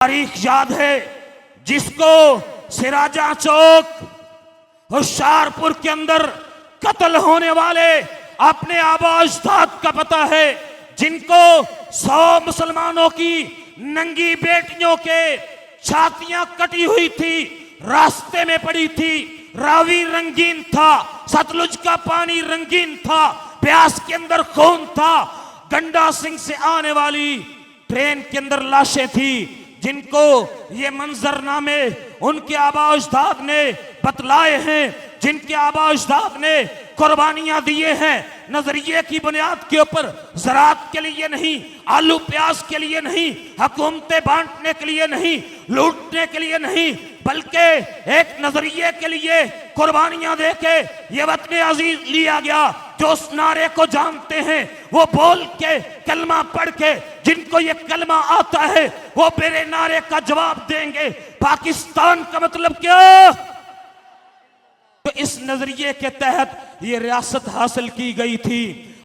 तारीख याद है जिसको सिराजा चौक होशियारपुर के अंदर कत्ल होने वाले अपने आबा अजदाद का पता है, जिनको 100 मुसलमानों की नंगी बेटियों के छातियां कटी हुई थी, रास्ते में पड़ी थी। रावी रंगीन था, सतलुज का पानी रंगीन था, प्यास के अंदर खून था। गंडा सिंह से आने वाली ट्रेन के अंदर लाशें थी, जिनको ये मंजरनामे उनके आबा अजदाद ने बतलाए हैं, जिनके आबा अजदाद ने कुर्बानियां दिए हैं। नजरिए की बुनियाद के ऊपर, ज़राअत के लिए नहीं, आलू प्याज के लिए नहीं, हुकूमतें बांटने के लिए नहीं, लूटने के लिए नहीं, बल्कि एक नजरिए के लिए कुर्बानियां देके ये वतन अजीज लिया गया। जो उस नारे को जानते हैं वो बोल के, कलमा पढ़ के, जिनको ये कलमा आता है वो मेरे नारे का जवाब देंगे। पाकिस्तान का मतलब क्या? तो इस नजरिए के तहत ये रियासत हासिल की गई थी।